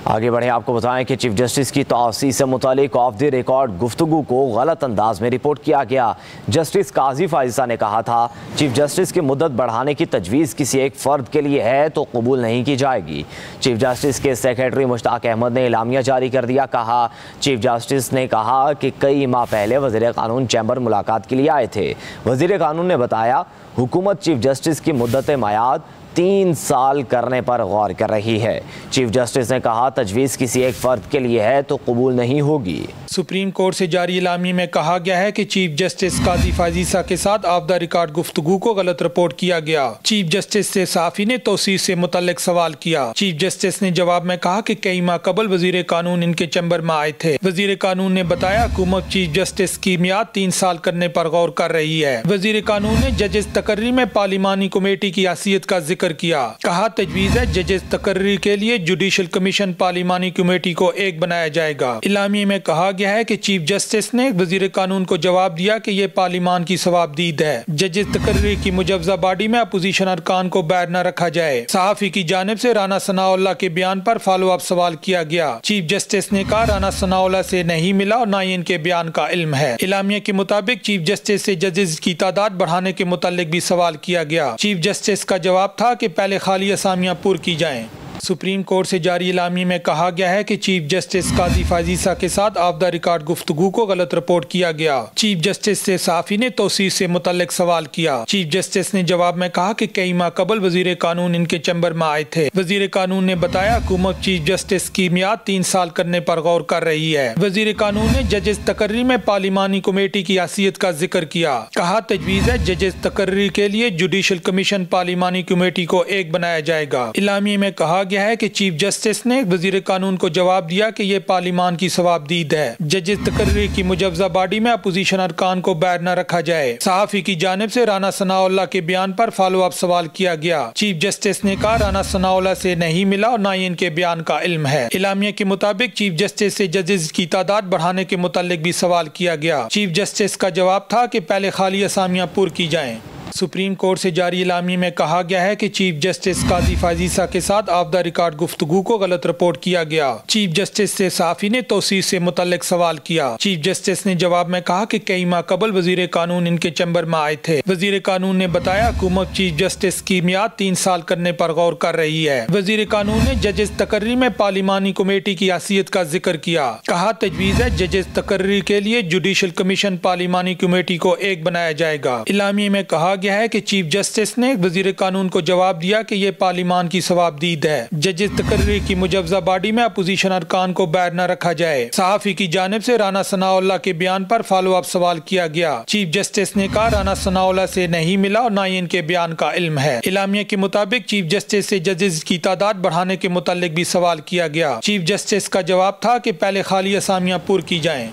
आगे बढ़े आपको बताएं कि चीफ जस्टिस की तौसीह से मुतालिक ऑफ द रिकॉर्ड गुफ्तगू को गलत अंदाज में रिपोर्ट किया गया। जस्टिस काजी फाजिसा ने कहा था चीफ जस्टिस की मुद्दत बढ़ाने की तजवीज़ किसी एक फ़र्द के लिए है तो कबूल नहीं की जाएगी। चीफ जस्टिस के सेक्रेटरी मुश्ताक अहमद ने एलामिया जारी कर दिया। कहा चीफ जस्टिस ने कहा कि कई माह पहले वज़ीर क़ानून चैम्बर मुलाकात के लिए आए थे। वज़ीर क़ानून ने बताया हुकूमत चीफ जस्टिस की मुद्दत मयाद 3 साल करने पर गौर कर रही है। चीफ जस्टिस ने कहा तजवीज़ किसी एक फ़र्द के लिए है तो कबूल नहीं होगी। सुप्रीम कोर्ट से जारी इलामी में कहा गया है कि चीफ जस्टिस काजी फाजिसा के साथ ऑफ द रिकॉर्ड गुफ्तगू को गलत रिपोर्ट किया गया। चीफ जस्टिस से साफ़ी ने तौसीह से मुतल्लिक सवाल किया। चीफ जस्टिस ने जवाब में कहा कि कई माह कबल वज़ीर कानून इनके चैम्बर में आए थे। वज़ीर कानून ने बताया हुकूमत चीफ जस्टिस की मियाद 3 साल करने पर गौर कर रही है। वज़ीर कानून ने जजेस तकर्री में पार्लिमानी कमेटी की हैसियत का जिक्र किया। कहा तजवीज़ है जजेस तकर्री के लिए जुडिशल कमीशन पार्लिमानी कमेटी को एक बनाया जाएगा। इलामी में कहा गया है कि चीफ जस्टिस ने वज़ीर कानून को जवाब दिया कि ये पार्लिमान की सवाबदीद है। जजेस तकर्री की मुजव्जा बॉडी में अपोजिशन अरकान को बैर न रखा जाए। सहाफ़ी की जानिब से राना सनाउल्लाह के बयान पर फॉलो अप सवाल किया गया। चीफ जस्टिस ने कहा राना सनाउल्लाह से नहीं मिला और न ही इनके बयान का इल्म है। इलामिया के मुताबिक चीफ जस्टिस से जजेस की तादाद बढ़ाने के मुतालिक भी सवाल किया गया। चीफ जस्टिस का जवाब था कि पहले खाली असामियां पूर की जाएं। सुप्रीम कोर्ट से जारी इलामी में कहा गया है कि चीफ जस्टिस काजी फाजिसा के साथ ऑफ द रिकॉर्ड गुफ्तगू को गलत रिपोर्ट किया गया। चीफ जस्टिस से साफ़ी ने तौसीह से मुतल्लिक सवाल किया। चीफ जस्टिस ने जवाब में कहा कि कई माह कबल वज़ीर कानून इनके चैम्बर में आए थे। वज़ीर कानून ने बताया हुकूमत चीफ जस्टिस की मियाद 3 साल करने पर गौर कर रही है। वज़ीर कानून ने जजेस तकर्री में पार्लिमानी कमेटी की हैसियत का जिक्र किया। कहा तजवीज़ है जजेस तकर्री के लिए जुडिशल कमीशन पार्लिमानी कमेटी को एक बनाया जाएगा। इलामी में कहा गया है कि चीफ जस्टिस ने वज़ीर कानून को जवाब दिया कि ये पार्लिमान की सवाबदीद है। जजेस तकर्री की मुजव्जा बॉडी में अपोजिशन अरकान को बैर न रखा जाए। सहाफ़ी की जानिब से राना सनाउल्लाह के बयान पर फॉलो अप सवाल किया गया। चीफ जस्टिस ने कहा राना सनाउल्लाह से नहीं मिला और न ही इनके बयान का इल्म है। इलामिया के मुताबिक चीफ जस्टिस से जजेस की तादाद बढ़ाने के मुतालिक भी सवाल किया गया। चीफ जस्टिस का जवाब था कि पहले खाली असामियां पूर की जाएं। सुप्रीम कोर्ट से जारी इलामी में कहा गया है कि चीफ जस्टिस काजी फाजिसा के साथ ऑफ द रिकॉर्ड गुफ्तगू को गलत रिपोर्ट किया गया। चीफ जस्टिस से साफ़ी ने तौसीह से मुतल्लिक सवाल किया। चीफ जस्टिस ने जवाब में कहा कि कई माह कबल वज़ीर कानून इनके चैम्बर में आए थे। वज़ीर कानून ने बताया हुकूमत चीफ जस्टिस की मियाद 3 साल करने पर गौर कर रही है। वज़ीर कानून ने जजेस तकर्री में पार्लिमानी कमेटी की हैसियत का जिक्र किया। कहा तजवीज़ है जजेस तकर्री के लिए जुडिशल कमीशन पार्लिमानी कमेटी को एक बनाया जाएगा। इलामी में कहा गया है कि चीफ जस्टिस ने वज़ीर कानून को जवाब दिया कि ये पार्लिमान की सवाबदीद है। जजेस तकर्री की मुजव्जा बॉडी में अपोजिशन अरकान को बैर न रखा जाए। सहाफ़ी की जानिब से राना सनाउल्लाह के बयान पर फॉलो अप सवाल किया गया। चीफ जस्टिस ने कहा राना सनाउल्लाह से नहीं मिला और न ही इनके बयान का इल्म है। इलामिया के मुताबिक चीफ जस्टिस से जजेस की तादाद बढ़ाने के मुतालिक भी सवाल किया गया। चीफ जस्टिस का जवाब था कि पहले खाली असामियां पूर की जाएं।